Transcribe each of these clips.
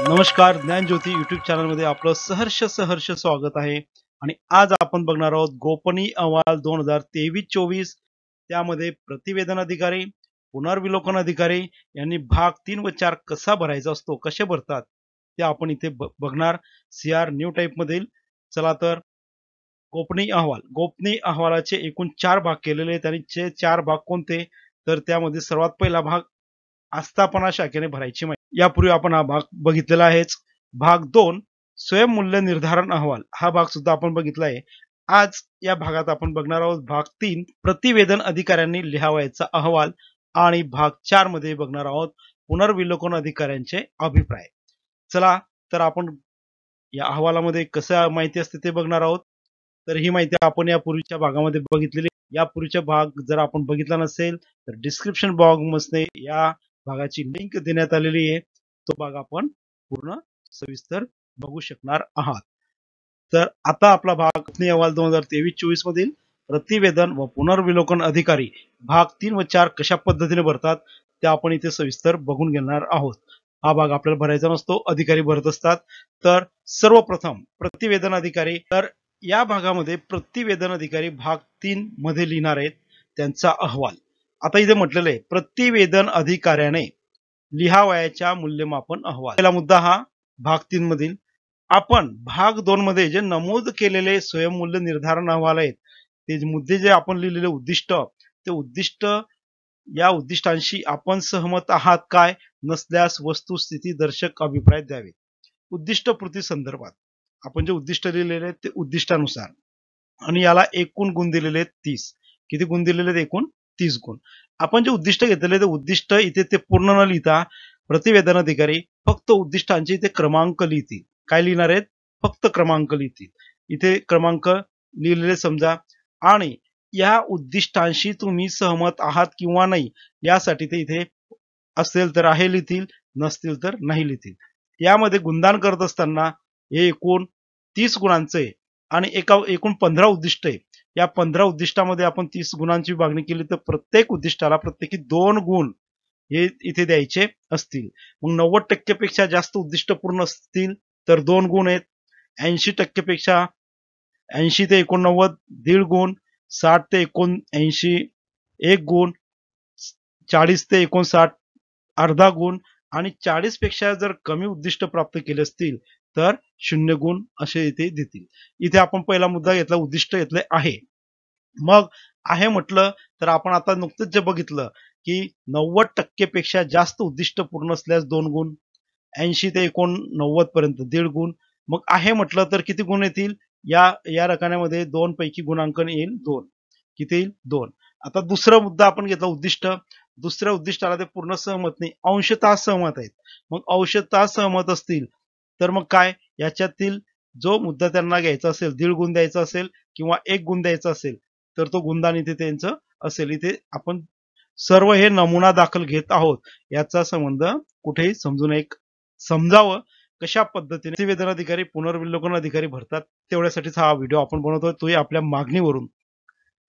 नमस्कार, ज्ञानज्योती यूट्यूब चॅनलमध्ये आपलं सहर्ष स्वागत आहे. आणि आज आपण बघणार आहोत गोपनीय अहवाल 2023-24. त्यामध्ये प्रतिवेदन अधिकारी, पुनर्विलोकन अधिकारी यांनी भाग 3 व 4 कसा भरायचा असतो, कसे भरतात ते आपण इथे बघणार. CR न्यू टाईप मधील. चला तर गोपनीय अहवालाचे एकूण 4 भाग केलेले आहेत. आणि ते 4 भाग कोणते, तर त्यामध्ये सर्वात पहिला भाग आस्थापना शाखेने भरायची माहिती. यापूर्वी आपण हा भाग बघितलेला आहेच. भाग 2 स्वयंमूल्य निर्धारण अहवाल, हा भाग सुद्धा आपण बघितला आहे. आज या भागात आपण बघणार आहोत भाग 3 प्रतिवेदन अधिकाऱ्यांनी लिहावायचा अहवाल. आणि भाग 4 मध्ये बघणार आहोत पुनर्विलोकन अधिकाऱ्यांचे अभिप्राय. चला तर आपण या अहवालामध्ये कसं माहिती असते ते बघणार आहोत. तर ही माहिती आपण यापूर्वीच्या भागामध्ये बघितलेली. यापूर्वीचा भाग जर आपण बघितला नसेल तर डिस्क्रिप्शन बॉक्स मध्ये या भागाची लिंक देण्यात आलेली आहे. तो भाग आपण पूर्ण सविस्तर बघू शकणार आहात. तर आता आपला भाग अहवाल 2023-24 मधील प्रतिवेदन व पुनर्विलोकन अधिकारी भाग 3 व 4 कशा पद्धतीने भरतात ते आपण इथे सविस्तर बघून घेणार आहोत. हा भाग आपल्याला भरायचा नसतो, अधिकारी भरत असतात. तर सर्वप्रथम प्रतिवेदन अधिकारी, तर या भागामध्ये प्रतिवेदन अधिकारी भाग 3 मध्ये लिहिणार आहेत त्यांचा अहवाल. आता इथे म्हटलेलं आहे प्रतिवेदन अधिकाऱ्याने लिहावयाच्या मूल्यमापन अहवाल. पहिला मुद्दा हा भाग 3 मधील. आपण भाग 2 मध्ये जे नमूद केलेले स्वयंमूल्य निर्धारण अहवाल आहेत, ते मुद्दे जे आपण लिहिलेले उद्दिष्ट, ते उद्दिष्ट, या उद्दिष्टांशी आपण सहमत आहात काय, नसल्यास वस्तुस्थिती दर्शक अभिप्राय द्यावे. उद्दिष्टपूर्ती संदर्भात आपण जे उद्दिष्ट लिहिलेले आहेत ते उद्दिष्टानुसार, आणि याला एकूण गुण दिलेले आहेत 30. किती गुण दिलेले आहेत? एकूण 30 गुण. आपण जे उद्दिष्ट घेतलेले ते उद्दिष्ट इथे ते पूर्ण न लिहिता प्रतिवेदन अधिकारी फक्त उद्दिष्टांचे इथे क्रमांक लिहितील. काय लिहिणार आहेत? फक्त क्रमांक लिहितील. इथे क्रमांक लिहिलेले समजा. आणि या उद्दिष्टांशी तुम्ही सहमत आहात किंवा नाही यासाठी ते इथे असेल तर आहे लिहितील, नसतील तर नाही लिहितील. यामध्ये गुणदान करत असताना हे एकूण 30 गुणांचे आणि एकूण 15 उद्दिष्ट आहे. या 15 उद्दिष्टामध्ये आपण 30 गुणांची विभागणी केली तर प्रत्येक उद्दिष्टाला प्रत्येकी 2 गुण हे इथे द्यायचे असतील. मग 90% पेक्षा जास्त उद्दिष्ट पूर्ण असतील तर 2 गुण आहेत. 80% पेक्षा 80 ते 89 1.5 गुण, 60 ते 79 1 गुण, 40 ते 59 अर्धा गुण, आणि 40 पेक्षा जर कमी उद्दिष्ट प्राप्त केले असतील तर 0 गुण असे इथे देतील. इथे आपण पहिला मुद्दा घेतला, उद्दिष्ट घेतले आहे. मग आहे म्हटलं तर आपण आता नुकतंच जे बघितलं की 90% पेक्षा जास्त उद्दिष्ट पूर्ण असल्यास 2 गुण, 80 ते 89 पर्यंत 1.5 गुण. मग आहे म्हटलं तर किती गुण येतील? या रकान्यामध्ये 2 पैकी गुणांकन येईल 2. किती येईल? 2. आता दुसरा मुद्दा आपण घेतला उद्दिष्ट. दुसऱ्या उद्दिष्टाला ते पूर्ण सहमत नाही, अंशतः सहमत आहेत. मग अंशतः सहमत असतील तर मग काय, याच्यातील जो मुद्दा त्यांना घ्यायचा असेल, 1.5 गुण द्यायचा असेल किंवा 1 गुण द्यायचा असेल तर तो गुणदान इथे त्यांचं असेल. इथे आपण सर्व हे नमुना दाखल घेत आहोत, याचा संबंध कुठेही समजू नये. समजावं कशा पद्धतीने प्रतिवेदन अधिकारी पुनर्विलोकन अधिकारी भरतात तेवढ्यासाठीच हा व्हिडिओ आपण बनवतोय, तोही आपल्या मागणीवरून.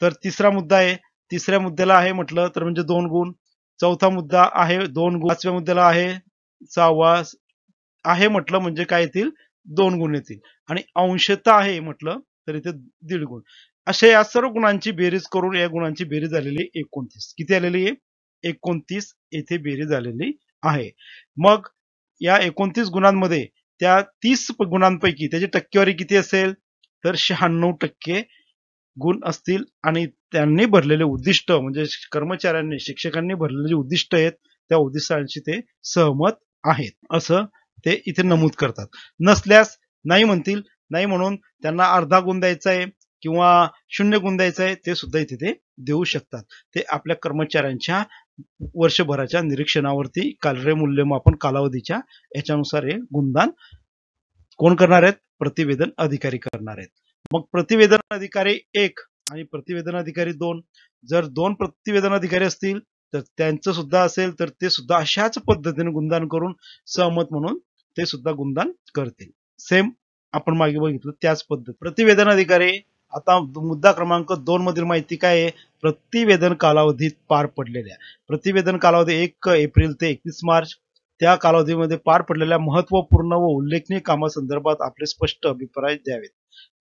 तर तिसरा मुद्दा आहे, तिसऱ्या मुद्द्याला आहे म्हटलं तर म्हणजे 2 गुण. चौथा मुद्दा आहे 2 गुण. पाचव्या मुद्द्याला आहे, सहावा आहे म्हटलं म्हणजे काय येतील? 2 गुण येतील. आणि अंशतः आहे म्हटलं तर इथे 1.5 गुण. अशा या सर्व गुणांची बेरीज करून या गुणांची बेरीज झालेली 29. किती आलेली आहे? 29 येथे बेरीज झालेली आहे. मग या 29 गुणांमध्ये त्या 30 गुणांपैकी त्याची टक्केवारी किती असेल तर 96% गुण असतील. आणि त्यांनी भरलेले उद्दिष्ट म्हणजे कर्मचाऱ्यांनी, शिक्षकांनी भरलेले उद्दिष्ट आहेत त्या उद्दिष्टांशी ते सहमत आहेत असं ते इथे नमूद करतात. नसल्यास नाही म्हणतील, नाही म्हणून त्यांना अर्धा गुण द्यायचा आहे किंवा 0 गुण द्यायचा आहे ते सुद्धा इथे ते देऊ शकतात. ते आपल्या कर्मचाऱ्यांच्या वर्षभराच्या निरीक्षणावरती कार्यमूल्यमापन कालावधीच्या याच्यानुसार हे गुणदान कोण करणार आहेत? प्रतिवेदन अधिकारी करणार आहेत. मग प्रतिवेदन अधिकारी 1 आणि प्रतिवेदन अधिकारी 2, जर 2 प्रतिवेदन अधिकारी असतील तर त्यांचं सुद्धा असेल तर ते सुद्धा अशाच पद्धतीने गुणदान करून सहमत म्हणून ते सुद्धा गुणदान करतील. सेम आपण मागे बघितलं त्याच पद्धत. प्रतिवेदन अधिकारी, आता मुद्दा क्रमांक 2 मधील माहिती काय आहे? प्रतिवेदन कालावधीत पार पडलेल्या प्रतिवेदन कालावधी 1 एप्रिल ते 31 मार्च, त्या कालावधीमध्ये पार पडलेल्या महत्त्वपूर्ण व उल्लेखनीय कामासंदर्भात आपले स्पष्ट अभिप्राय द्यावेत.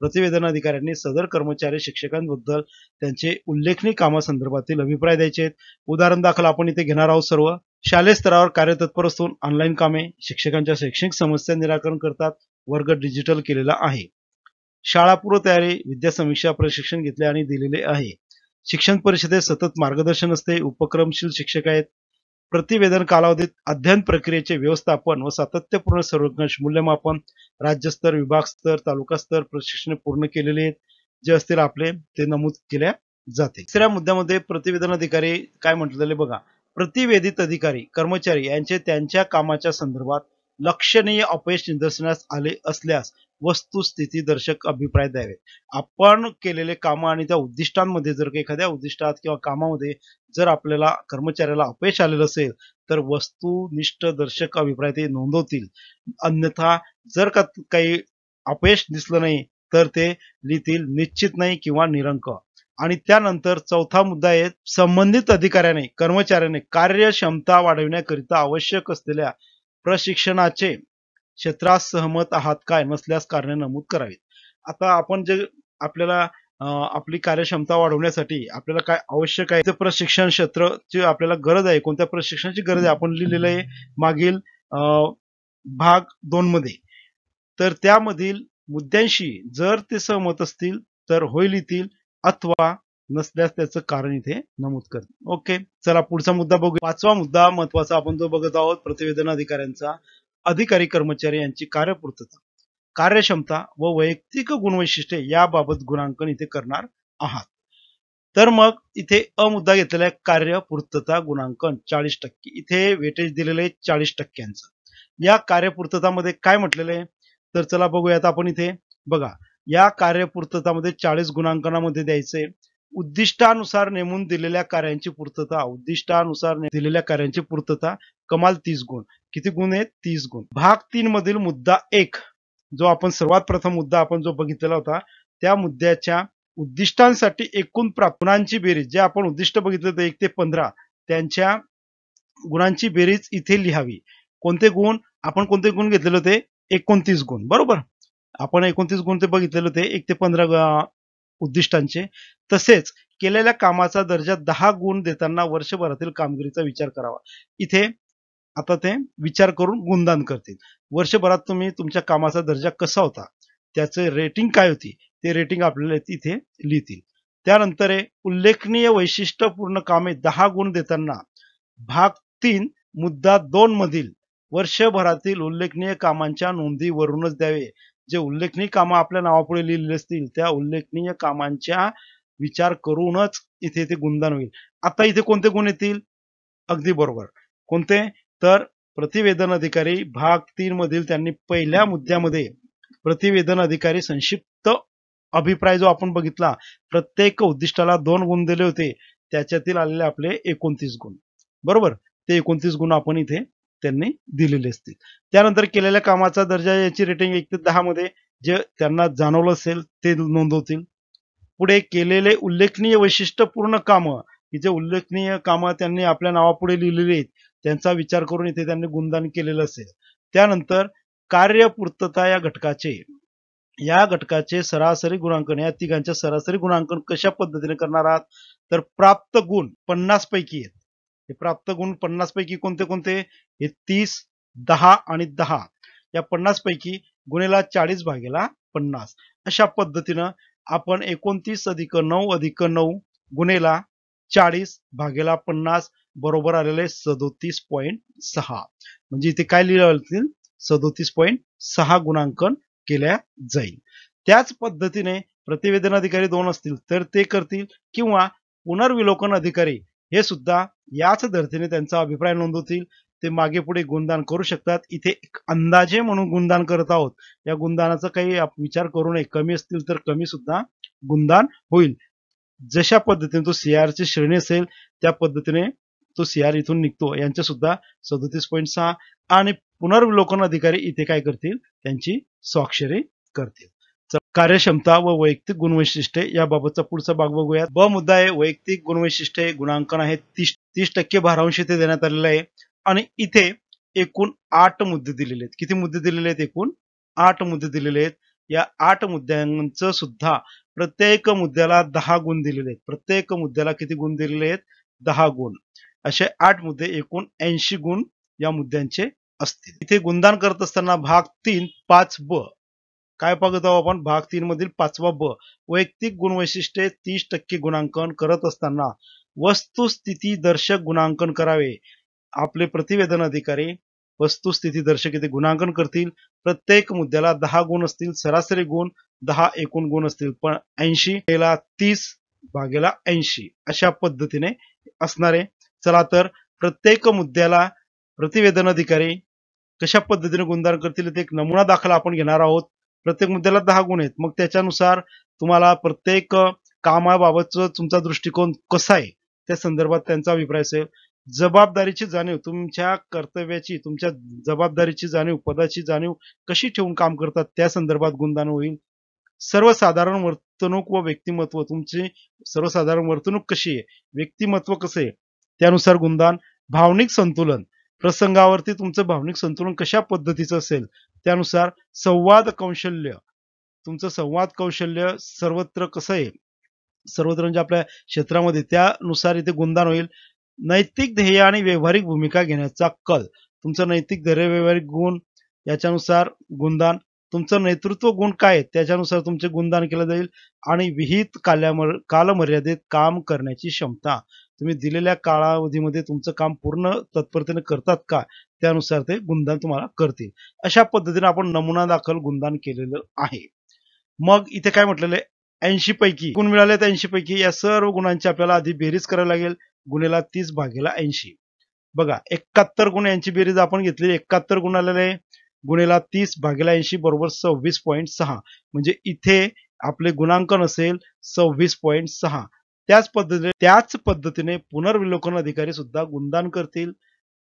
प्रतिवेदन अधिकाऱ्यांनी सदर कर्मचारी शिक्षकांबद्दल त्यांचे उल्लेखनीय कामासंदर्भातील अभिप्राय द्यायचे आहेत. उदाहरण दाखल आपण इथे घेणार आहोत. सर्व शालेय स्तरावर कार्यतत्पर असून ऑनलाईन कामे, शिक्षकांच्या शैक्षणिक समस्या निराकरण करतात, वर्ग डिजिटल केलेला आहे, शाळा पूर्व तयारी, विद्या समीक्षा प्रशिक्षण घेतले आणि दिलेले आहे, शिक्षण परिषदेत सतत मार्गदर्शन असते, उपक्रमशील शिक्षक आहेत, प्रतिवेदन कालावधीत अध्ययन प्रक्रियेचे व्यवस्थापन व सातत्यपूर्ण सर्वंकष मूल्यमापन, राज्यस्तर, विभाग स्तर, तालुका स्तर प्रशिक्षण पूर्ण केलेले आहेत, जे असतील आपले ते नमूद केल्या जाते. तिसऱ्या मुद्द्यामध्ये प्रतिवेदन अधिकारी काय म्हटलेले बघा. प्रतिवेदित अधिकारी कर्मचारी यांचे त्यांच्या कामाच्या संदर्भात लक्षणीय अपयश निदर्शनास आले असल्यास वस्तुस्थिती दर्शक अभिप्राय द्यावे. आपण केलेले काम आणि त्या उद्दिष्टांमध्ये जर एखाद्या उद्दिष्टात किंवा कामामध्ये जर आपल्याला कर्मचाऱ्याला अपयश आलेलं असेल तर वस्तुनिष्ठ दर्शक अभिप्राय ते नोंदवतील. अन्यथा जर का काही अपयश दिसलं नाही तर ते लिहितील निश्चित नाही किंवा निरंक. आणि त्यानंतर चौथा मुद्दा आहे, संबंधित अधिकाऱ्याने कर्मचाऱ्याने कार्यक्षमता वाढविण्याकरिता आवश्यक असलेल्या प्रशिक्षणाचे क्षेत्रास सहमत आहात काय, नसल्यास कारणे नमूद करावीत. आता आपण जे आपल्याला आपली कार्यक्षमता वाढवण्यासाठी आपल्याला काय आवश्यक आहे ते प्रशिक्षण क्षेत्राची आपल्याला गरज आहे, कोणत्या प्रशिक्षणाची गरज आहे आपण लिहिलेलं आहे मागील भाग 2 मध्ये. तर त्यामधील मुद्द्यांशी जर ते सहमत असतील तर होय लिहितील, अथवा नसल्यास त्याचं कारण इथे नमूद कर. ओके, चला पुढचा मुद्दा बघूया. पाचवा मुद्दा महत्वाचा आपण जो बघत आहोत, प्रतिवेदन अधिकाऱ्यांचा अधिकारी कर्मचारी यांची कार्यपूर्तता, कार्यक्षमता व वैयक्तिक गुणवैशिष्ट्ये याबाबत गुणांकन इथे करणार आहात. तर मग इथे अ मुद्दा घेतलेला आहे, कार्यपूर्तता गुणांकन 40%. इथे वेटेज दिलेलं आहे 40%. या कार्यपूर्ततामध्ये काय म्हटलेलं आहे तर चला बघूयात आपण. इथे बघा, या कार्यपूर्ततामध्ये 40 गुणांकनामध्ये द्यायचे. उद्दिष्टानुसार नेमून दिलेल्या कार्यांची पूर्तता, उद्दिष्टानुसार दिलेल्या कार्यांची पूर्तता कमाल 30 गुण. किती गुण आहेत? 30 गुण. भाग 3 मधील मुद्दा 1 जो आपण सर्वात प्रथम मुद्दा आपण जो बघितलेला होता, त्या मुद्द्याच्या उद्दिष्टांसाठी एकूण प्राप्त गुणांची बेरीज, जे आपण उद्दिष्ट बघितलं होतं 1 ते 15, त्यांच्या गुणांची बेरीज इथे लिहावी. कोणते गुण? आपण कोणते गुण घेतलेले होते? 29 गुण, बरोबर. आपण 29 गुण ते बघितलेले होते 1 ते 15 उद्दिष्टांचे. तसेच केलेल्या कामाचा दर्जा 10 गुण देताना वर्षभरातील कामगिरीचा विचार करावा. इथे आता ते विचार करून गुणदान करतील. वर्षभरात तुम्ही तुमच्या कामाचा दर्जा कसा होता, त्याचे रेटिंग काय होती, ते रेटिंग आपल्याला इथे लिहितील. त्यानंतर उल्लेखनीय वैशिष्ट्यपूर्ण कामे 10 गुण देताना भाग 3 मुद्दा 2 मधील वर्षभरातील उल्लेखनीय कामांच्या नोंदीवरूनच द्यावे. जे उल्लेखनीय कामं आपल्या नावापुढे लिहिलेले असतील त्या उल्लेखनीय कामांच्या विचार करूनच इथे ते गुणदान होईल. आता इथे कोणते गुण येतील? अगदी बरोबर. कोणते? तर प्रतिवेदन अधिकारी भाग 3 मधील त्यांनी पहिल्या मुद्द्यामध्ये प्रतिवेदन अधिकारी संक्षिप्त अभिप्राय जो आपण बघितला, प्रत्येक उद्दिष्टाला 2 गुण दिले होते, त्याच्यातील आलेले आपले 29 गुण, बरोबर. ते 29 गुण आपण इथे त्यांनी दिलेले असतील. त्यानंतर केलेल्या कामाचा दर्जा याची रेटिंग 1 ते 10 मध्ये जे त्यांना जाणवलं असेल ते नोंदवतील. पुढे केलेले उल्लेखनीय वैशिष्ट्यपूर्ण कामं, की जे उल्लेखनीय कामं त्यांनी आपल्या नावापुढे लिहिलेली आहेत त्यांचा विचार करून इथे त्यांनी गुणदान केलेलं असेल. त्यानंतर कार्यपूर्तता या घटकाचे सरासरी गुणांकन, या तिघांच्या सरासरी गुणांकन कशा पद्धतीने करणार आहात तर प्राप्त गुण 50 पैकी आहेत. हे प्राप्त गुण 50 पैकी कोणते कोणते? हे 30, 10 आणि 10. या 50 पैकी गुणेला 40 भागेला 50 अशा पद्धतीनं आपण 29 अधिक 9 अधिक 9 गुणेला 40 भागेला 50 बरोबर आलेले 37.6. म्हणजे इथे काय लिहिलं? 37.6 गुणांकन केल्या जाईल. त्याच पद्धतीने प्रतिवेदन अधिकारी 2 असतील तर ते करतील, किंवा पुनर्विलोकन अधिकारी हे सुद्धा याच धर्तीने त्यांचा अभिप्राय नोंदवतील. ते मागे पुढे गुणदान करू शकतात. इथे एक अंदाजे म्हणून गुणदान करत आहोत. या गुणदानाचा काही विचार करू नये. कमी असतील तर कमी सुद्धा गुणदान होईल. जशा पद्धतीने तो CR ची श्रेणी असेल त्या पद्धतीने तो CR इथून निघतो. यांच्या सुद्धा 37.6. आणि पुनर्विलोकन अधिकारी इथे काय करतील? त्यांची स्वाक्षरी करतील. कार्यक्षमता व वैयक्तिक गुणवैशिष्ट्ये याबाबतचा पुढचा भाग बघूया. ब मुद्दा आहे वैयक्तिक गुणवैशिष्ट्ये. गुणांकन आहे 30% भारांश इथे देण्यात आलेला आहे. आणि इथे एकूण 8 मुद्दे दिलेले आहेत. किती मुद्दे दिलेले आहेत? एकूण 8 मुद्दे दिलेले आहेत. या 8 मुद्द्यांचं सुद्धा प्रत्येक मुद्द्याला 10 गुण दिलेले आहेत. प्रत्येक मुद्द्याला किती गुण दिलेले आहेत? 10 गुण. असे 8 मुद्दे एकूण 80 गुण या मुद्द्यांचे असतील. इथे गुणदान करत असताना भाग 3 5ब काय बघत आहोत आपण? भाग 3 मधील 5वा ब वैयक्तिक गुणवैशिष्ट्ये 30% गुणांकन करत असताना वस्तुस्थिती दर्शक गुणांकन करावे. आपले प्रतिवेदन अधिकारी वस्तुस्थिती दर्शक इथे गुणांकन करतील. प्रत्येक मुद्द्याला 10 गुण असतील. सरासरी गुण 10 एकूण गुण असतील. पण 80 ला 30 भागेला 80 अशा पद्धतीने असणार आहे. चला तर प्रत्येक मुद्द्याला प्रतिवेदन अधिकारी कशा पद्धतीने गुणदान करतील ते एक नमुना दाखला आपण घेणार आहोत. प्रत्येक मुद्द्याला 10 गुण आहेत. मग त्याच्यानुसार तुम्हाला प्रत्येक कामाबाबतचा तुमचा दृष्टिकोन कसा आहे त्या संदर्भात त्यांचा अभिप्राय असेल. जबाबदारीची जाणीव, तुमच्या कर्तव्याची, तुमच्या जबाबदारीची जाणीव, पदाची जाणीव कशी ठेवून काम करतात त्या संदर्भात गुणदान होईल. सर्वसाधारण वर्तणूक व व्यक्तिमत्व, तुमची सर्वसाधारण वर्तणूक कशी आहे, व्यक्तिमत्व कसं आहे त्यानुसार गुणदान. भावनिक संतुलन, प्रसंगावरती तुमचं भावनिक संतुलन कशा पद्धतीचं असेल त्यानुसार. संवाद कौशल्य, तुमचं संवाद कौशल्य सर्वत्र कसं आहे, सर्वत्र म्हणजे आपल्या क्षेत्रामध्ये, त्यानुसार इथे गुणदान होईल. नैतिक ध्येय आणि व्यावहारिक भूमिका घेण्याचा कल, तुमचं नैतिक ध्येय व्यावहारिक गुण याच्यानुसार गुणदान. तुमचं नेतृत्व गुण काय आहेत त्याच्यानुसार तुमचे गुणदान केलं जाईल. आणि विहित कालमर्यादेत काम करण्याची क्षमता, तुम्ही दिलेल्या कालावधीमध्ये तुमचं काम पूर्ण तत्परतेने करतात का त्यानुसार ते गुणदान तुम्हाला करतील. अशा पद्धतीने आपण नमुना दाखल गुणदान केलेलं आहे. मग इथे काय म्हटलेलं आहे? 80 पैकी गुण मिळाले. 80 पैकी या सर्व गुणांची आपल्याला आधी बेरीज करावी लागेल. गुणेला 30 भागेला 80. बघा 71 गुण यांची बेरीज आपण घेतली. 71 गुण आलेले गुणेला 30 भागेला 80 बरोबर 26.6. म्हणजे इथे आपले गुणांकन असेल 26.6. त्याच पद्धतीने पुनर्विलोकन अधिकारी सुद्धा गुणदान करतील.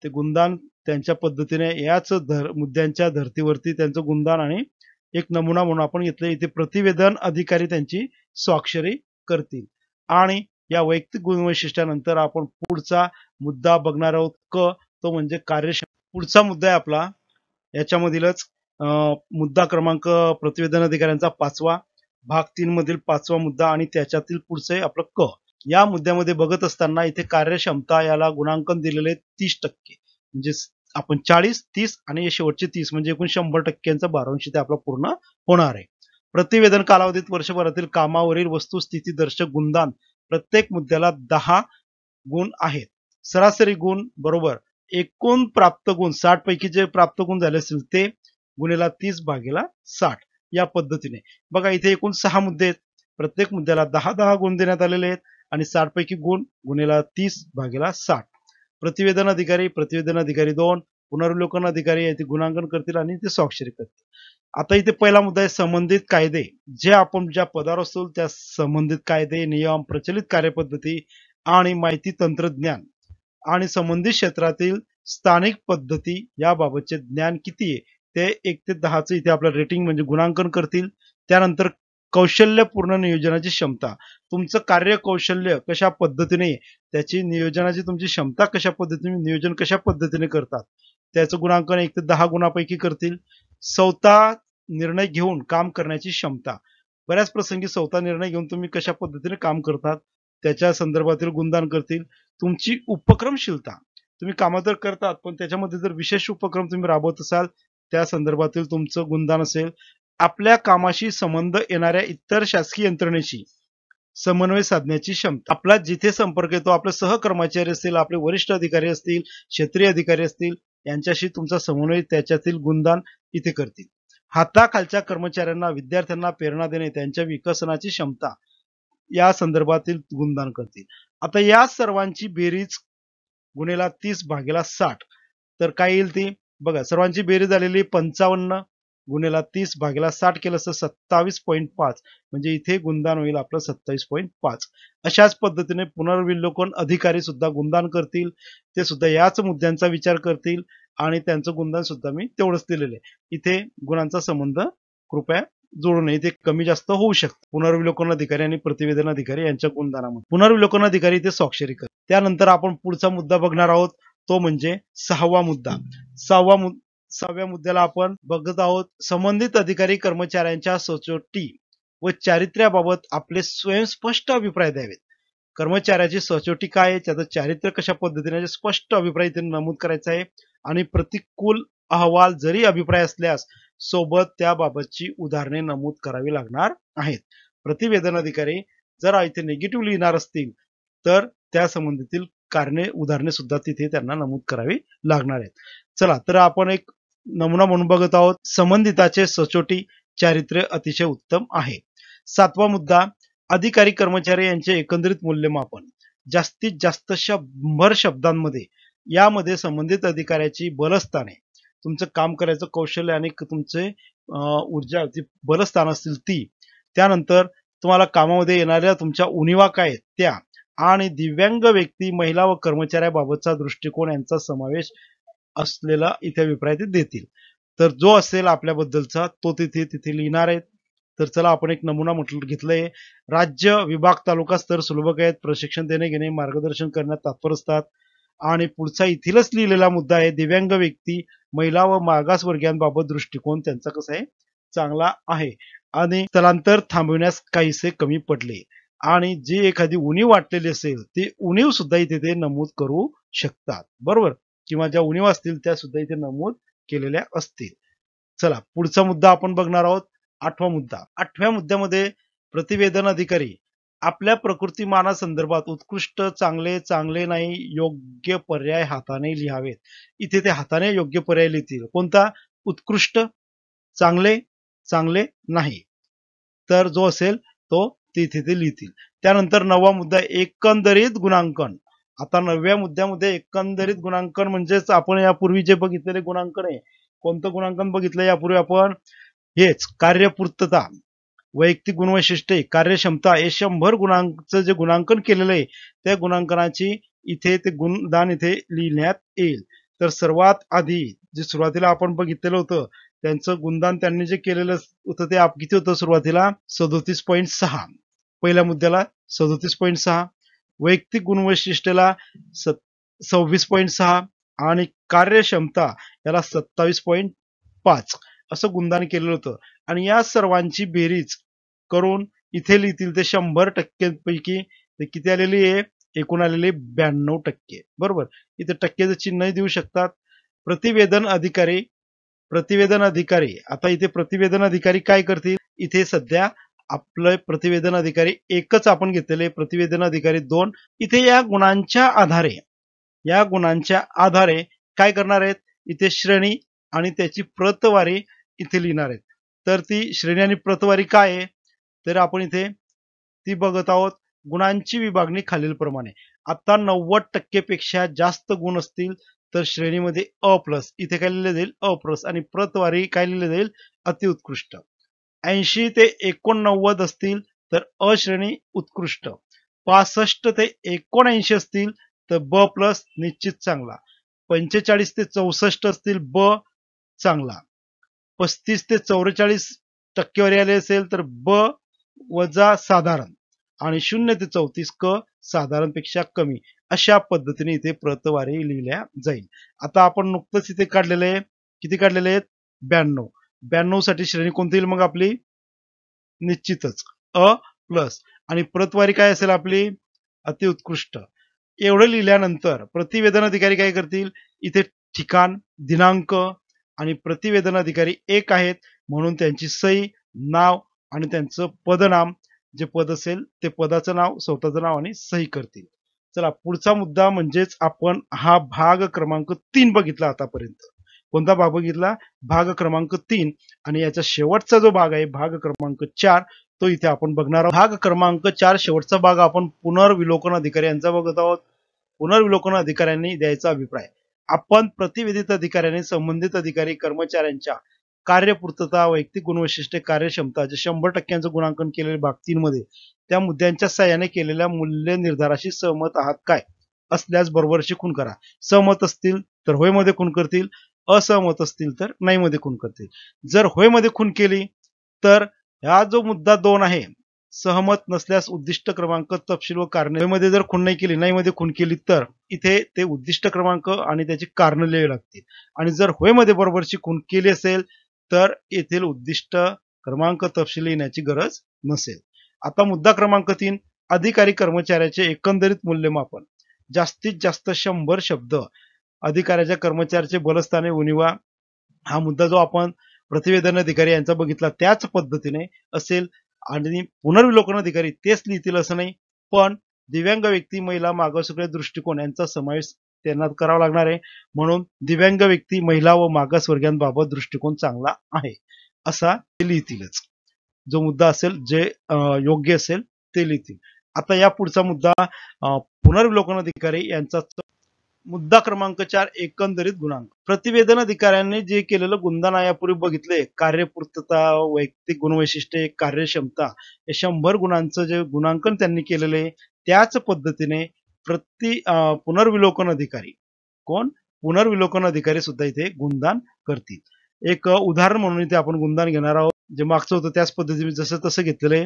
ते गुणदान त्यांच्या पद्धतीने याच मुद्द्यांच्या धर्तीवरती त्यांचं गुणदान आणि एक नमुना म्हणून आपण घेतलं. इथे प्रतिवेदन अधिकारी त्यांची स्वाक्षरी करतील. आणि या वैयक्तिक गुणवैशिष्ट्यानंतर आपण पुढचा मुद्दा बघणार आहोत क, तो म्हणजे कार्यक्षमता. पुढचा मुद्दा आहे आपला याच्यामधीलच मुद्दा क्रमांक प्रतिवेदन अधिकाऱ्यांचा 5वा, भाग 3 मधील 5वा मुद्दा आणि त्याच्यातील पुढचे आपलं क. या मुद्द्यामध्ये बघत असताना इथे कार्यक्षमता याला गुणांकन दिलेले 30%, म्हणजे आपण 40, 30 आणि शेवटचे 30 म्हणजे एकूण 100%चा 12% ते आपला पूर्ण होणार आहे. प्रतिवेदन कालावधीत वर्षभरातील कामावरील वस्तुस्थिती दर्शक गुणदान प्रत्येक मुद्द्याला 10 गुण आहेत. सरासरी गुण बरोबर एकूण प्राप्त गुण 60 पैकी जे प्राप्त गुण झाले असतील ते गुणेला 30 भागेला 60 या पद्धतीने. बघा इथे एकूण 6 मुद्दे आहेत. प्रत्येक मुद्द्याला 10-10 गुण देण्यात आलेले आहेत आणि 60 पैकी गुण गुणेला 30 भागेला 60. प्रतिवेदन अधिकारी 2, पुनर्विलोकन अधिकारी याचे गुणांकन करतील आणि ते स्वाक्षरी करतील. आता इथे पहिला मुद्दा आहे संबंधित कायदे. जे आपण ज्या पदावर असतो त्या संबंधित कायदे, नियम, प्रचलित कार्यपद्धती आणि माहिती तंत्रज्ञान आणि संबंधित क्षेत्रातील स्थानिक पद्धती याबाबतचे ज्ञान किती आहे ते 1 ते 10चं इथे आपलं रेटिंग म्हणजे गुणांकन करतील. त्यानंतर कौशल्यपूर्ण नियोजनाची क्षमता, तुमचं कार्य कौशल्य कशा पद्धतीने, त्याची नियोजनाची तुमची क्षमता कशा पद्धतीने, नियोजन कशा पद्धतीने करतात त्याचं गुणांकन 1 ते 10 गुणापैकी करतील. स्वतः निर्णय घेऊन काम करण्याची क्षमता, बऱ्याच प्रसंगी स्वतः निर्णय घेऊन तुम्ही कशा पद्धतीने काम करतात त्याच्या संदर्भातील गुणदान करतील. तुमची उपक्रमशीलता, तुम्ही कामं तर करतात पण त्याच्यामध्ये जर विशेष उपक्रम तुम्ही राबवत असाल त्या संदर्भातील तुमचं गुणदान असेल. आपल्या कामाशी संबंध येणाऱ्या इतर शासकीय यंत्रणेशी समन्वय साधण्याची क्षमता, आपला जिथे संपर्क येतो, आपले सहकर्मचारी असतील, आपले वरिष्ठ अधिकारी असतील, क्षेत्रीय अधिकारी असतील, यांच्याशी तुमचा समन्वय त्याच्यातील गुणदान इथे करतील. हाताखालच्या कर्मचाऱ्यांना, विद्यार्थ्यांना प्रेरणा देणे, त्यांच्या विकसनाची क्षमता या संदर्भातील गुणदान करतील. आता या सर्वांची बेरीज गुणेला 30 भागेला 60 तर काय येईल ती बघा. सर्वांची बेरीज झालेली 55 गुणेला 30 भागेला 60 केलं असतं 27.5, म्हणजे इथे गुणदान होईल आपलं 27.5. अशाच पद्धतीने पुनर्विलोकन अधिकारी सुद्धा गुणदान करतील. ते सुद्धा याच मुद्द्यांचा विचार करतील आणि त्यांचं गुणदान सुद्धा मी तेवढंच दिलेलं आहे. इथे गुणांचा संबंध कृपया जोडू नये, ते कमी जास्त होऊ शकतं. पुनर्विलोकन अधिकारी आणि प्रतिवेदन अधिकारी यांच्या गुणदानामध्ये पुनर्विलोकन अधिकारी ते स्वाक्षरी करतात. त्यानंतर आपण पुढचा मुद्दा बघणार आहोत तो म्हणजे सहावा मुद्दा. सहाव्या मुद्द्याला आपण बघत आहोत. संबंधित अधिकारी कर्मचाऱ्यांच्या सचोटी व चारित्र्याबाबत आपले स्वयंस्पष्ट अभिप्राय द्यावेत. कर्मचाऱ्याची सचोटी काय आहे, त्याचं चारित्र्य कशा पद्धतीने, स्पष्ट अभिप्राय इथे नमूद करायचा आहे. आणि प्रतिकूल अहवाल जरी अभिप्राय असल्यास सोबत त्याबाबतची उदाहरणे नमूद करावी लागणार आहेत. प्रतिवेदन अधिकारी जर इथे निगेटिव्ह लिहिणार असतील तर त्या संबंधीतील कारणे उदाहरणे सुद्धा तिथे त्यांना नमूद करावी लागणार आहेत. चला तर आपण एक नमुना म्हणून बघत आहोत. संबंधिताचे सचोटी चारित्र्य अतिशय उत्तम आहे. सातवा मुद्दा, अधिकारी कर्मचारी यांचे एकंदरीत मूल्यमापन. जास्तीत जास्त 100 शब्दांमध्ये यामध्ये संबंधित अधिकाऱ्याची बलस्थाने, तुमचं काम करायचं कौशल्य आणि तुमचे ऊर्जा बलस्थान असतील ती, त्यानंतर तुम्हाला कामामध्ये येणाऱ्या तुमच्या उणिवा काय आहेत त्या, आणि दिव्यांग व्यक्ती, महिला व कर्मचाऱ्याबाबतचा दृष्टिकोन यांचा समावेश असलेला इथे अभिप्राय ते देतील. तर जो असेल आपल्याबद्दलचा तो तिथे लिहिणार आहेत. तर चला आपण एक नमुना घेतलाय. राज्य, विभाग, तालुका स्तर सुलभक आहेत. प्रशिक्षण देणे घेणे, मार्गदर्शन करण्यात तत्पर असतात. आणि पुढचा इथेच लिहिलेला मुद्दा आहे, दिव्यांग व्यक्ती, महिला व मागासवर्गीयांबाबत दृष्टिकोन त्यांचा कसा आहे, चांगला आहे. आणि स्थलांतर थांबविण्यास काहीसे कमी पडले. आणि जी एखादी उणीव वाटलेली असेल ती उणीव सुद्धा इथे ते नमूद करू शकतात, बरोबर, किंवा ज्या उणीव असतील त्या सुद्धा इथे नमूद केलेल्या असतील. चला पुढचा मुद्दा आपण बघणार आहोत. आठवा मुद्दा. आठव्या मुद्द्यामध्ये प्रतिवेदन अधिकारी आपल्या प्रकृतीमानासंदर्भात उत्कृष्ट, चांगले, चांगले नाही, योग्य पर्याय हाताने लिहावेत. इथे ते हाताने योग्य पर्याय लिहितील. कोणता? उत्कृष्ट, चांगले, चांगले नाही. तर जो असेल तो तिथे ते लिहितील. त्यानंतर नववा मुद्दा, एकंदरीत गुणांकन. आता नवव्या मुद्द्यामध्ये एकंदरीत गुणांकन म्हणजेच आपण यापूर्वी जे बघितलेले गुणांकन आहे, कोणतं गुणांकन बघितलं यापूर्वी आपण, हेच कार्यपूर्तता, वैयक्तिक गुणवैशिष्ट्ये, कार्यक्षमता, हे 100 गुणांकचं जे गुणांकन केलेलं आहे त्या गुणांकनाची इथे ते गुणदान इथे लिहिण्यात येईल. तर सर्वात आधी जे सुरुवातीला आपण बघितलेलं होतं त्यांचं गुणदान त्यांनी जे केलेलं होतं ते किती होतं सुरुवातीला, 37.6. पहिल्या मुद्द्याला 37.6, वैयक्तिक गुणवैशिष्ट्याला 26.6 आणि कार्यक्षमता याला 27.5 असं गुणदान केलेलं होतं. आणि या सर्वांची बेरीज करून इथे लिहितील ते 100% पैकी ते किती आलेली आहे, एकूण आलेले 92%, बरोबर. इथे टक्केचं चिन्ह देऊ शकतात. प्रतिवेदन अधिकारी आता इथे प्रतिवेदन अधिकारी काय करतील, इथे सध्या आपलं प्रतिवेदन अधिकारी एकच आपण घेतलेले, प्रतिवेदन अधिकारी 2. इथे या गुणांच्या आधारे काय करणार आहेत, इथे श्रेणी आणि त्याची प्रतवारी इथे लिहिणार आहेत. तर ती श्रेणी आणि प्रतवारी काय आहे तर आपण इथे ती बघत आहोत. गुणांची विभागणी खालीलप्रमाणे. आता 90% पेक्षा जास्त गुण असतील तर श्रेणीमध्ये अ+, इथे काय लिहिलं जाईल अ+, आणि प्रतवारी काय लिहिलं जाईल अतिउत्कृष्ट. 80 ते 89 असतील तर अ श्रेणी उत्कृष्ट. 65 ते 79 असतील तर ब+ निश्चित चांगला. 45 ते 64 असतील ब चांगला. 35 ते 44 टक्केवारी आली असेल तर ब वजा साधारण. आणि 0 ते 34 क साधारण पेक्षा कमी. अशा पद्धतीने इथे प्रतवारी लिहिल्या जाईल. आता आपण नुकतंच इथे काढलेले किती काढलेले आहेत, 92 साठी श्रेणी कोणती येईल मग आपली, निश्चितच अ+, आणि प्रतवारी काय असेल आपली अतिउत्कृष्ट. एवढं लिहिल्यानंतर प्रतिवेदन अधिकारी काय करतील, इथे ठिकाण, दिनांक आणि प्रतिवेदन अधिकारी 1 आहेत म्हणून त्यांची सही, नाव आणि त्यांचं पदनाम, जे पद असेल ते पदाचं नाव, स्वतःचं नाव आणि सही करतील. चला पुढचा मुद्दा म्हणजेच आपण हा भाग क्रमांक 3 बघितला आतापर्यंत. कोणता भाग बघितला, भाग क्रमांक 3. आणि याचा शेवटचा जो भाग आहे भाग क्रमांक 4 तो इथे आपण बघणार आहोत. भाग क्रमांक 4 शेवटचा भाग आपण पुनर्विलोकन अधिकारी यांचा बघत आहोत. पुनर्विलोकन अधिकाऱ्यांनी द्यायचा अभिप्राय. आपण प्रतिवेदित अधिकाऱ्यांनी संबंधित अधिकारी कर्मचाऱ्यांच्या कार्यपूर्तता, वैयक्तिक गुणवैशिष्ट्ये, कार्यक्षमता जे 100% गुणांकन केलेले भाग 3 मध्ये त्या मुद्द्यांच्या सहाय्याने केलेल्या मूल्य निर्धाराशी सहमत आहात काय, असल्यास बरोबरशी खूण करा. सहमत असतील तर होय मध्ये खूण करतील, असहमत असतील तर नाही मध्ये खूण करतील. जर होय मध्ये खूण केली तर हा जो मुद्दा 2 आहे सहमत नसल्यास उद्दिष्ट क्रमांक तपशील व कारणे मध्ये जर खूण नाही केली, नाही मध्ये खूण केली तर इथे ते उद्दिष्ट क्रमांक आणि त्याची कारण लिहावी लागतील. आणि जर होय मध्ये बरोबरची खूण केली असेल तर येथील उद्दिष्ट क्रमांक तपशील लिहिण्याची गरज नसेल. आता मुद्दा क्रमांक 3, अधिकारी कर्मचाऱ्याचे एकंदरीत मूल्यमापन. जास्तीत जास्त 100 शब्द अधिकाऱ्याच्या कर्मचाऱ्याचे बलस्थाने उणिवा. हा मुद्दा जो आपण प्रतिवेदन अधिकारी यांचा बघितला त्याच पद्धतीने असेल आणि पुनर्विलोकन अधिकारी तेच लिहितील असं नाही, पण दिव्यांग व्यक्ती, महिला, मागासवर्गीय दृष्टिकोन यांचा समावेश त्यांना करावा लागणार आहे. म्हणून दिव्यांग व्यक्ती, महिला व मागासवर्गीयांबाबत दृष्टिकोन चांगला आहे असा ते लिहितीलच. जो मुद्दा असेल जे योग्य असेल ते लिहितील. आता या पुढचा मुद्दा पुनर्विलोकन अधिकारी यांचा मुद्दा क्रमांक 4, एकंदरीत गुणांक. प्रतिवेदन अधिकाऱ्यांनी जे केलेलं गुणदान यापूर्वी बघितले, कार्यपूर्तता, वैयक्तिक गुणवैशिष्ट्ये, कार्यक्षमता, हे 100 गुणांचं जे गुणांकन त्यांनी केलेले त्याच पद्धतीने पुनर्विलोकन अधिकारी कोण पुनर्विलोकन अधिकारी सुद्धा इथे गुणदान करतील. एक उदाहरण म्हणून इथे आपण गुणदान घेणार आहोत. जे मागचं होतं त्याच पद्धतीने जसं तसं घेतलेलं आहे.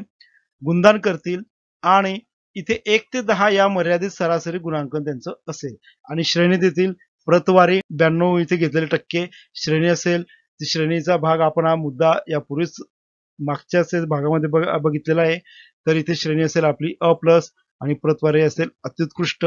गुणदान करतील आणि इथे 1 ते 10 या मर्यादित सरासरी गुणांकन त्यांचं असेल आणि श्रेणी देतील. प्रतवारी 92 इथे घेतलेले टक्के श्रेणी असेल. ती श्रेणीचा भाग आपण हा मुद्दा यापूर्वीच मागच्याच भागामध्ये बघितलेला आहे. तर इथे श्रेणी असेल आपली अ प्लस आणि प्रतवारी असेल अत्युत्कृष्ट.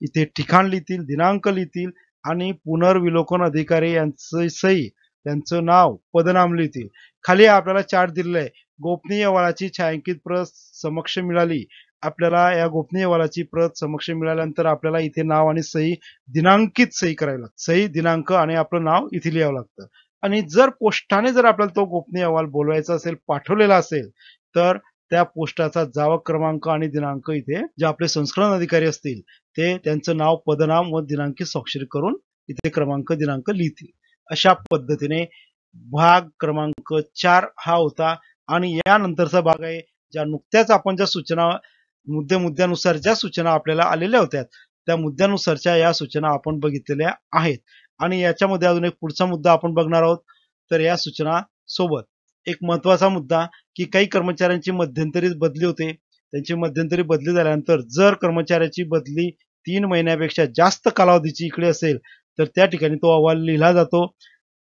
इथे ठिकाण लिहितील, दिनांक लिहितील आणि पुनर्विलोकन अधिकारी यांचं सही, त्यांचं नाव, पदनाम लिहितील. खाली आपल्याला चार्ट दिलेला आहे. गोपनीय अहवालाची छायांकित प्रत समक्ष मिळाली. आपल्याला या गोपनीय अहवालाची प्रत समक्ष मिळाल्यानंतर आपल्याला इथे नाव आणि सही, दिनांकित सही करावी लागते. सही, दिनांक आणि आपलं नाव इथे लिहावं लागतं. आणि जर पोस्टाने जर आपल्याला तो गोपनीय अहवाल बोलवायचा असेल, पाठवलेला असेल, तर त्या पोस्टाचा जावक क्रमांक आणि दिनांक इथे जे आपले संस्करण अधिकारी असतील ते त्यांचं नाव, पदनाम व दिनांकी स्वाक्षरी करून इथे क्रमांक, दिनांक लिहितील. अशा पद्धतीने भाग क्रमांक 4 हा होता. आणि यानंतरचा भाग आहे ज्या नुकत्याच आपण ज्या सूचना मुद्द्यानुसार ज्या सूचना आपल्याला आलेल्या होत्या त्या मुद्द्यानुसारच्या या सूचना आपण बघितलेल्या आहेत. आणि याच्यामध्ये अजून एक पुढचा मुद्दा आपण बघणार आहोत. तर या सूचना सोबत एक महत्वाचा मुद्दा की काही कर्मचाऱ्यांची मध्यंतरी बदली होते. त्यांची मध्यंतरी बदली झाल्यानंतर जर कर्मचाऱ्याची बदली 3 महिन्यापेक्षा जास्त कालावधीची इकडे असेल तर त्या ठिकाणी तो अहवाल लिहिला जातो.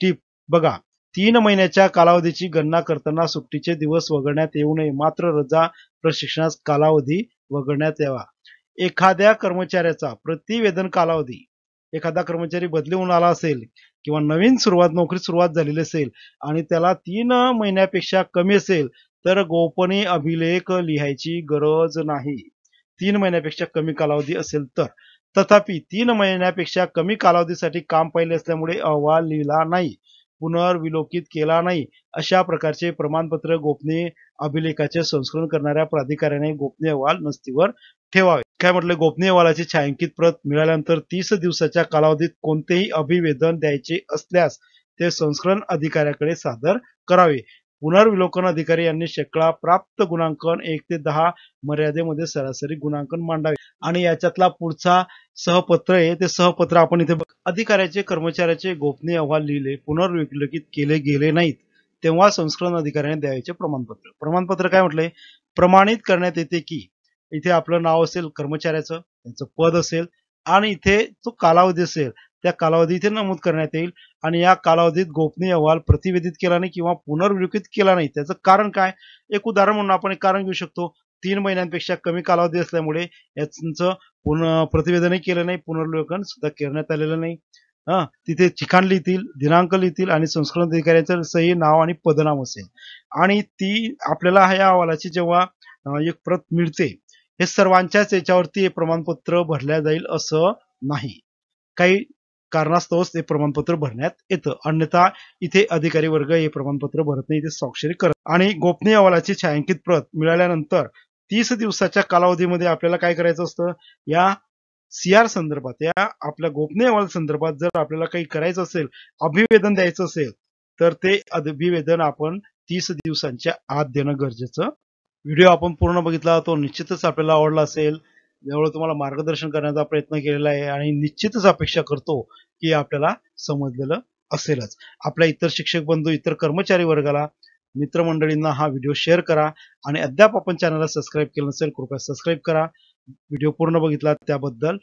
टिप बघा, 3 महिन्याच्या कालावधीची गणना करताना सुट्टीचे दिवस वगळण्यात येऊ नये, मात्र रजा, प्रशिक्षणास कालावधी वगळण्यात यावा. एखाद्या कर्मचाऱ्याचा प्रतिवेदन कालावधी, एखादा कर्मचारी बदली होऊन आला असेल किंवा नवीन नोकरी सुरुवात झालेली असेल आणि त्याला 3 महिन्यापेक्षा कमी असेल तर गोपनीय अभिलेख लिहायची गरज नाही. 3 महिन्यापेक्षा कमी कालावधी असेल तर. तथापि 3 महिन्यापेक्षा कमी कालावधीसाठी काम पाहिले असल्यामुळे अहवाल लिहिला नाही, पुनर्विलोकित केला नाही, अशा प्रकारचे प्रमाणपत्र गोपनीय अभिलेखाचे संस्करण करणाऱ्या प्राधिकाऱ्याने गोपनीय अहवाल नस्तीवर ठेवावे. काय म्हटलं, गोपनीय अहवालाची छायांकित प्रत मिळाल्यानंतर 30 दिवसाच्या कालावधीत कोणतेही अभिवेदन द्यायचे असल्यास ते संस्करण अधिकाऱ्याकडे सादर करावे. पुनर्विलोकन अधिकारी यांनी शेकडा प्राप्त गुणांकन 1 ते 10 मर्यादेमध्ये सरासरी गुणांकन मांडावे. आणि याच्यातला पुढचा सहपत्र आहे ते सहपत्र आपण इथे अधिकाऱ्याचे कर्मचाऱ्याचे गोपनीय अहवाल लिहिले, पुनर्विलोकित केले गेले नाहीत तेव्हा संस्करण अधिकाऱ्याने द्यायचे प्रमाणपत्र. प्रमाणपत्र काय म्हटलंय, प्रमाणित करण्यात येते की इथे आपलं नाव असेल कर्मचाऱ्याचं, त्यांचं पद असेल आणि इथे तो कालावधी असेल, त्या कालावधी इथे नमूद करण्यात येईल. आणि या कालावधीत गोपनीय अहवाल प्रतिवेदित केला नाही किंवा पुनर्विलोकित केला नाही. त्याचं कारण काय, एक उदाहरण म्हणून आपण एक कारण घेऊ शकतो. 3 महिन्यांपेक्षा कमी कालावधी असल्यामुळे याचं प्रतिवेदनही केलं नाही, पुनर्विलोकन सुद्धा करण्यात आलेलं नाही. तिथे ठिकाण लिहितील, दिनांक लिहितील आणि संस्करण अधिकाऱ्याचं सही, नाव आणि पदनाम असेल. आणि ती आपल्याला या अहवालाची जेव्हा एक प्रत मिळते, हे सर्वांच्याच याच्यावरती हे प्रमाणपत्र भरल्या जाईल असं नाही. काही कारणास्तवच ते प्रमाणपत्र भरण्यात येतं, अन्यथा इथे अधिकारी वर्ग हे प्रमाणपत्र भरत नाही, इथे स्वाक्षरी करत. आणि गोपनीय अहवालाची छायांकित प्रत मिळाल्यानंतर 30 दिवसाच्या कालावधीमध्ये आपल्याला काय करायचं असतं, या सीआर संदर्भात, या आपल्या गोपनीय अहवाल संदर्भात जर आपल्याला काही करायचं असेल, अभिवेदन द्यायचं असेल तर ते अभिवेदन आपण 30 दिवसांच्या आत देणं गरजेचं. व्हिडिओ आपण पूर्ण बघितला, तो निश्चितच आपल्याला आवडला असेल. यावेळी तुम्हाला मार्गदर्शन करण्याचा प्रयत्न केलेला आहे आणि निश्चितच अपेक्षा करतो की आपल्याला समजलेलं असेलच. आपल्या इतर शिक्षक बंधू, इतर कर्मचारी वर्गाला मित्रमंडळींना हा व्हिडिओ शेअर करा आणि अद्याप आपण चॅनलला सबस्क्राईब केलं नसेल कृपया सबस्क्राईब करा. व्हिडिओ पूर्ण बघितला त्याबद्दल